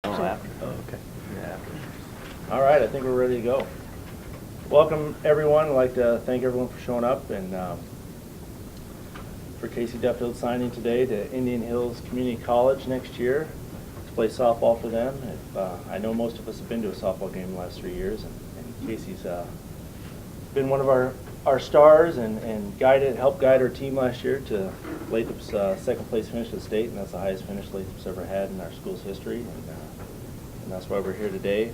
Oh, after. Oh, okay. Yeah, after. All right, I think we're ready to go. Welcome, everyone. I'd like to thank everyone for showing up and for Kacey Duffield signing today to Indian Hills Community College next year to play softball for them. I know most of us have been to a softball game the last 3 years, and Kacey's been one of our stars and helped guide our team last year to Lathrop's second place finish at the state, and that's the highest finish Lathrop's ever had in our school's history, and that's why we're here today.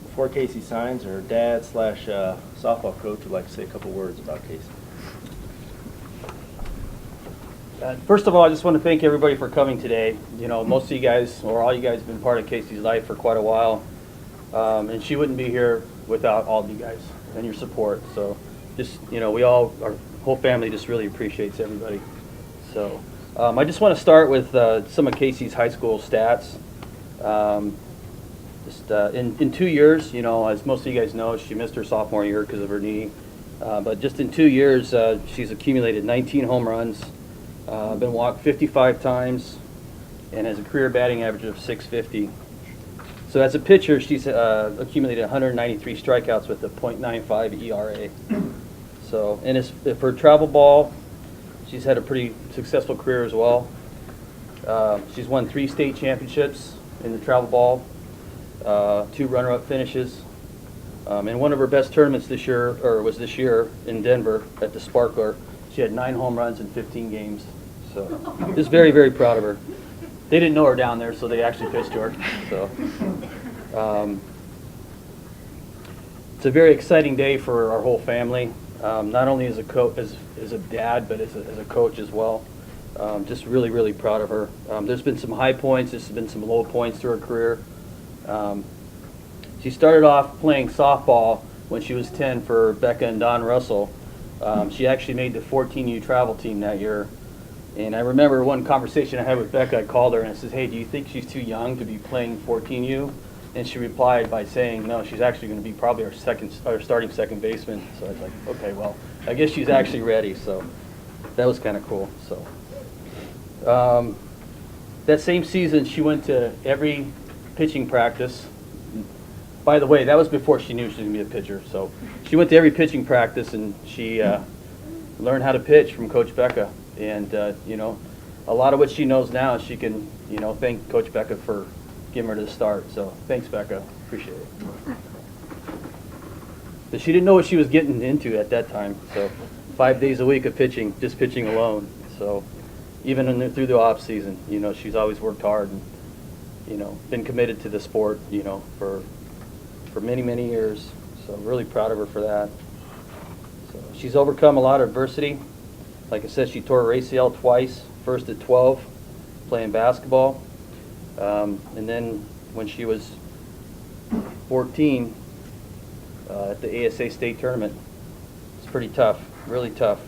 Before Kacey signs, her dad / softball coach would like to say a couple words about Kacey. First of all, I just want to thank everybody for coming today. You know, most of you guys, or all you guys, have been part of Kacey's life for quite a while, and she wouldn't be here without all of you guys and your support. So, just, you know, our whole family just really appreciates everybody. So, I just want to start with some of Kacey's high school stats. In 2 years, you know, as most of you guys know, she missed her sophomore year because of her knee. But just in 2 years, she's accumulated 19 home runs, been walked 55 times, and has a career batting average of .650. So as a pitcher, she's accumulated 193 strikeouts with a .95 ERA. So, and for travel ball, she's had a pretty successful career as well. She's won 3 state championships in the travel ball, 2 runner-up finishes, and one of her best tournaments was this year in Denver at the Sparkler. She had 9 home runs in 15 games. So, just very, very proud of her. They didn't know her down there, so they actually pitched to her. So, it's a very exciting day for our whole family. Not only as a dad, but as a coach as well. Just really, really proud of her. There's been some high points. There's been some low points to her career. She started off playing softball when she was 10 for Becca and Don Russell. She actually made the 14U travel team that year. And I remember one conversation I had with Becca. I called her and I said, "Hey, do you think she's too young to be playing 14U?" And she replied by saying, "No, she's actually going to be probably our starting second baseman." So I was like, "Okay, well, I guess she's actually ready." So that was kind of cool. So that same season, she went to every pitching practice. By the way, that was before she knew she was going to be a pitcher. So she went to every pitching practice, and she learned how to pitch from Coach Becca. And, you know, a lot of what she knows now, she can, you know, thank Coach Becca for giving her the start. So thanks, Becca. Appreciate it. But she didn't know what she was getting into at that time. So 5 days a week of pitching, just pitching alone. So even through the off season, you know, she's always worked hard and, you know, been committed to the sport, you know, for many, many years. So really proud of her for that. So she's overcome a lot of adversity. Like I said, she tore her ACL twice, first at 12, playing basketball. And then when she was 14, at the ASA state tournament. It's pretty tough, really tough.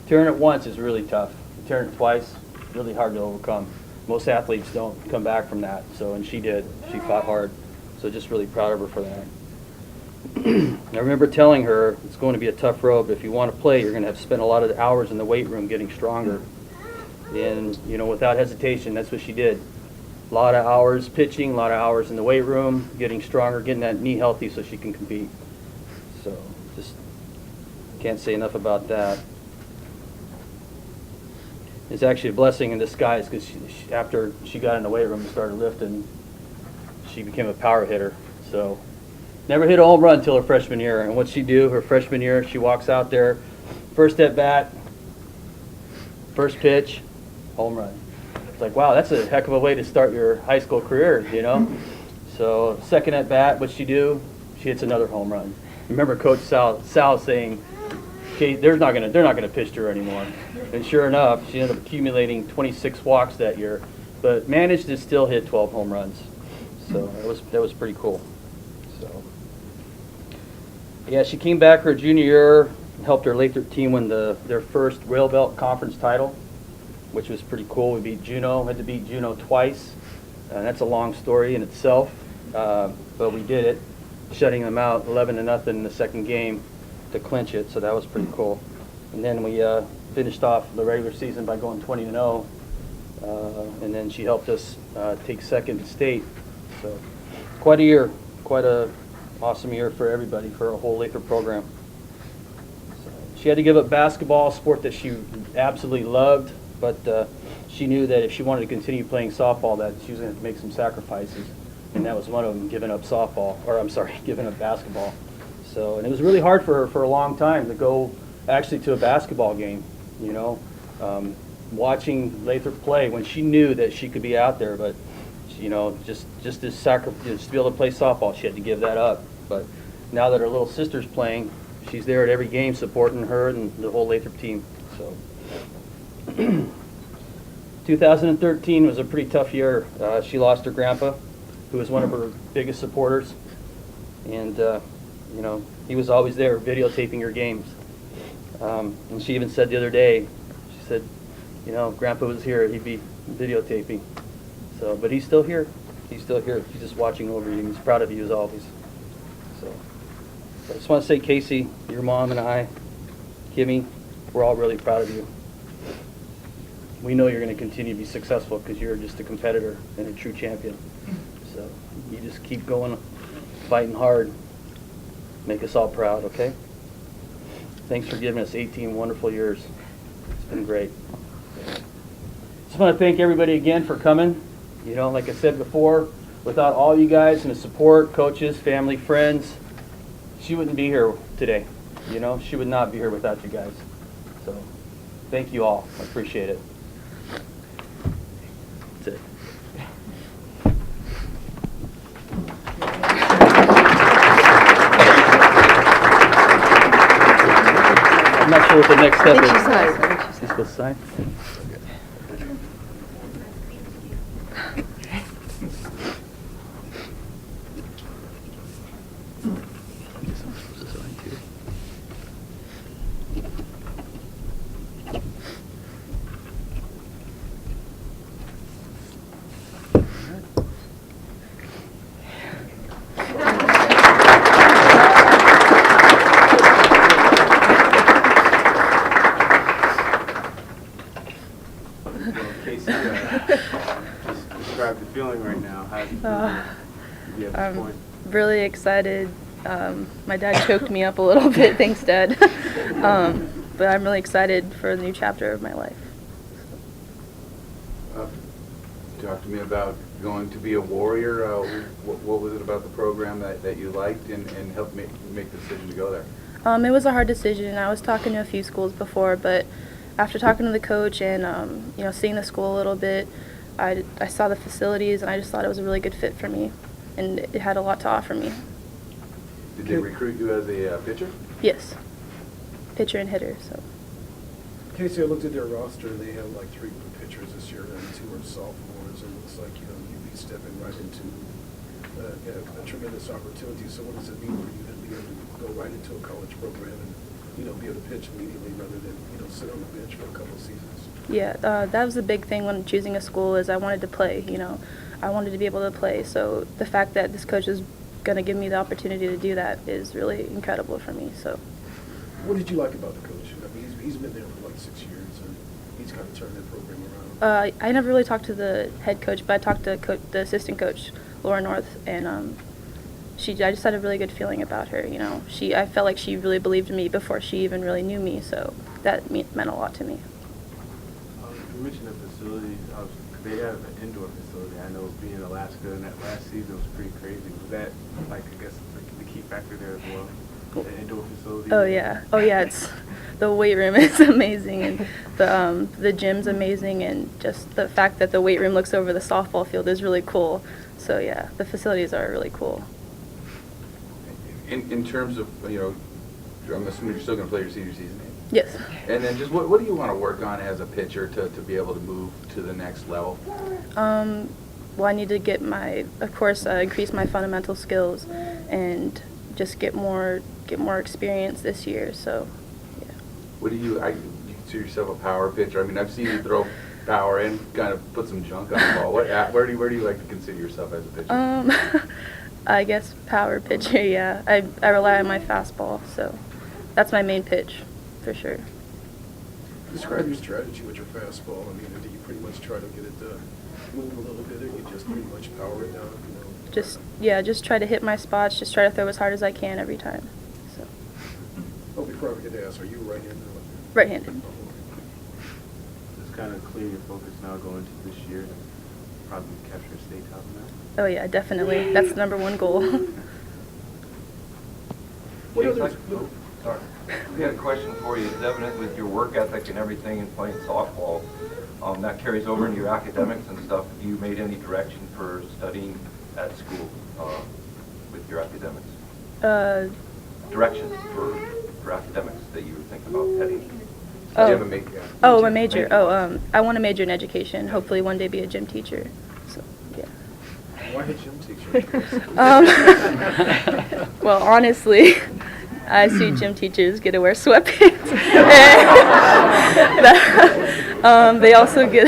Tearing it once is really tough. Tearing it twice, really hard to overcome. Most athletes don't come back from that, so, and she did. She fought hard, so just really proud of her for that. I remember telling her it's going to be a tough road, but if you want to play, you're going to have to spend a lot of hours in the weight room getting stronger. And, you know, without hesitation, that's what she did. A lot of hours pitching, a lot of hours in the weight room, getting stronger, getting that knee healthy so she can compete. So, just can't say enough about that. It's actually a blessing in disguise because after she got in the weight room and started lifting, she became a power hitter. So, never hit a home run until her freshman year. And what'd she do? Her freshman year, she walks out there, first at bat, first pitch, home run. It's like, wow, that's a heck of a way to start your high school career, you know? So, second at bat, what'd she do? She hits another home run. Remember Coach Sal saying, "Okay, they're not gonna pitch to her anymore." And sure enough, she ended up accumulating 26 walks that year, but managed to still hit 12 home runs. So that was pretty cool. So yeah, she came back her junior year and helped her Lathrop team win their first Rail Belt Conference title, which was pretty cool. We had to beat Juneau twice, and that's a long story in itself, but we did it, shutting them out 11-0 in the second game to clinch it, so that was pretty cool. And then we finished off the regular season by going 20-0, and then she helped us take second to state So quite a year, quite a awesome year for everybody, for a whole Lathrop program. So she had to give up basketball, a sport that she absolutely loved, but she knew that if she wanted to continue playing softball, that she was going to have to make some sacrifices, and that was one of them, giving up giving up basketball. So, and it was really hard for her for a long time to go actually to a basketball game, you know, watching Lathrop play when she knew that she could be out there, but you know, just to be able to play softball, she had to give that up. But now that her little sister's playing, she's there at every game supporting her and the whole Lathrop team. So 2013 was a pretty tough year. She lost her grandpa, who was one of her biggest supporters, and you know, he was always there videotaping her games. And she even said the other day, she said, you know, Grandpa was here, he'd be videotaping. So, but he's still here. He's still here. He's just watching over you. He's proud of you as always. So, I just want to say, Kacey, your mom and I, Kimmy, we're all really proud of you. We know you're going to continue to be successful because you're just a competitor and a true champion. So, you just keep going, fighting hard. Make us all proud, okay? Thanks for giving us 18 wonderful years. It's been great. Just want to thank everybody again for coming. You know, like I said before, without all you guys and the support, coaches, family, friends, she wouldn't be here today. You know, she would not be here without you guys. So, thank you all. I appreciate it. That's it. I'm not sure what the next step is. Is she supposed to sign? Kacey, just describe the feeling right now. How do you feel at this I'm point? really excited. My dad choked me up a little bit, thanks Dad. But I'm really excited for the new chapter of my life. Talk to me about going to be a Warrior. What was it about the program that you liked and helped make the decision to go there? It was a hard decision. I was talking to a few schools before, but after talking to the coach and you know, seeing the school a little bit, I saw the facilities and I just thought it was a really good fit for me, and it had a lot to offer me. Did they recruit you as a pitcher? Yes, pitcher and hitter. So. Kacey, I looked at their roster. They have like 3 good pitchers this year, and 2 are sophomores. It looks like, you know, you'd be stepping right into a tremendous opportunity. So what does it mean for you to be able to go right into a college program and, you know, be able to pitch immediately rather than, you know, sit on the bench for a couple of seasons? Yeah, that was the big thing when choosing a school, is I wanted to play, you know. I wanted to be able to play. So the fact that this coach is going to give me the opportunity to do that is really incredible for me. So. What did you like about the coach? I mean, he's been there for like 6 years, and he's kind of turned that program around. I never really talked to the head coach, but I talked to the assistant coach, Laura North, and I just had a really good feeling about her. You know, I felt like she really believed in me before she even really knew me, so that meant a lot to me. You mentioned the facilities. They have an indoor facility. I know being in Alaska and that last season was pretty crazy. Was that, like, I guess, the key factor there as well? The indoor facility? Oh yeah, it's the weight room is amazing, and the gym's amazing, and just the fact that the weight room looks over the softball field is really cool. So yeah, the facilities are really cool. In terms of, you know, I'm assuming you're still going to play your senior season. Yes. And then just what do you want to work on as a pitcher to be able to move to the next level? Well, I need to get increase my fundamental skills, and just get more experience this year. So, yeah. What do you consider yourself a power pitcher? I mean, I've seen you throw power and kind of put some junk on the ball. Where do you like to consider yourself as a pitcher? I guess power pitcher. Yeah, I rely on my fastball, so that's my main pitch, for sure. Describe your strategy with your fastball. I mean, do you pretty much try to get it to move a little bit, or you just pretty much power it down, you know, just try to hit my spots, just try to throw as hard as I can every time. So, Oh, before I forget to ask, are you right-handed or left-handed? right-handed. It's kind of clear your focus now going into this year to probably capture a state title now. Oh yeah, definitely. That's the number one goal. What James, others- sorry. We had a question for you. It's evident with your work ethic and everything and playing softball, that carries over into your academics and stuff. Have you made any direction for studying at school with your academics? Direction for academics that you were thinking about heading? Do you have a major? Oh, my major. Oh, I want to major in education. Hopefully one day be a gym teacher. So, yeah. Why a gym teacher? Well, honestly, I see gym teachers get to wear sweatpants. They also get,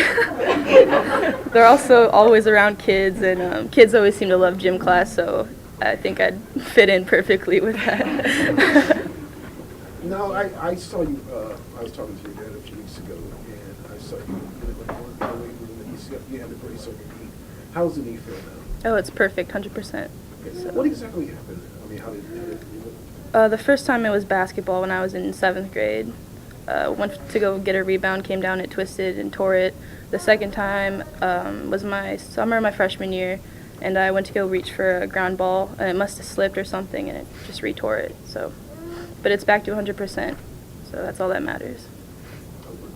they're also always around kids, and kids always seem to love gym class, so I think I'd fit in perfectly with that. No, I saw you, I was talking to your dad a few weeks ago, and I saw you in the weight room, and you had a brace on your knee. How's the knee feel now? Oh, it's perfect, 100%. What exactly happened? I mean, how did The first time it was basketball when I was in 7th grade. Went to go get a rebound, came down, it twisted and tore it. The second time was my summer of my freshman year, and I went to go reach for a ground ball, and it must have slipped or something, and it just retore it. So, but it's back to 100%, so that's all that matters.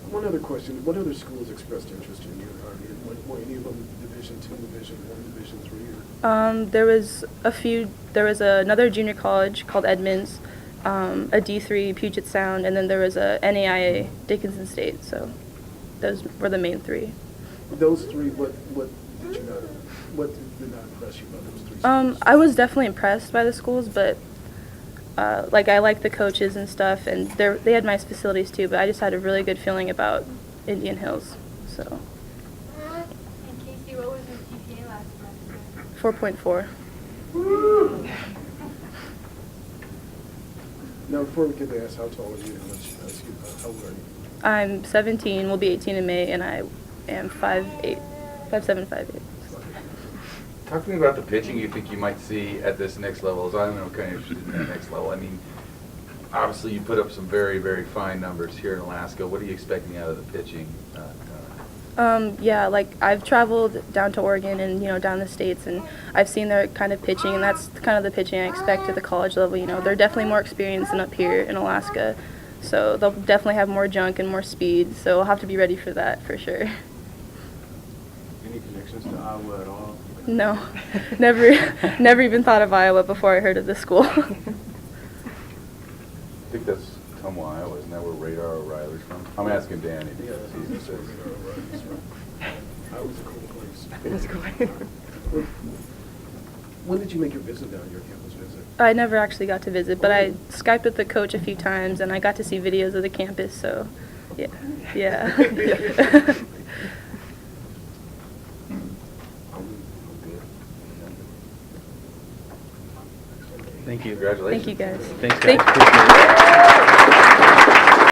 One other question, what other schools expressed interest in you? I mean, were any of them Division II, Division I, Division III? There was a few. There was another junior college called Edmonds, a D3 Puget Sound, and then there was a NAIA Dickinson State. So those were the main three. Those three, what did not impress you about those three schools? I was definitely impressed by the schools, but like I liked the coaches and stuff, and they had nice facilities too. But I just had a really good feeling about Indian Hills. So And Kacey, what was your GPA last semester? 4.4. Now, before we get to ask how tall are you, how old are you? I'm 17. Will be 18 in May, and I am 5'8", 5'7", 5'8". Talk to me about the pitching you think you might see at this next level. As I'm kind of interested in that next level. I mean, obviously you put up some very, very fine numbers here in Alaska. What are you expecting out of the pitching? Yeah, like I've traveled down to Oregon and down the states, and I've seen their kind of pitching, and that's kind of the pitching I expect at the college level. They're definitely more experienced than up here in Alaska, so they'll definitely have more junk and more speed. So I'll have to be ready for that for sure. Any connections to Iowa at all? No, never even thought of Iowa before I heard of this school. I think that's Tumwa, Iowa. Isn't that where Radar O'Reilly's from? I'm asking Danny. Yeah, that's what we are, right. I was a cool place. When did you make your visit down, your campus visit? I never actually got to visit, but I Skyped with the coach a few times, and I got to see videos of the campus, so yeah. Thank you. Congratulations. Thank you, guys. Thanks, guys. Thank- Appreciate it.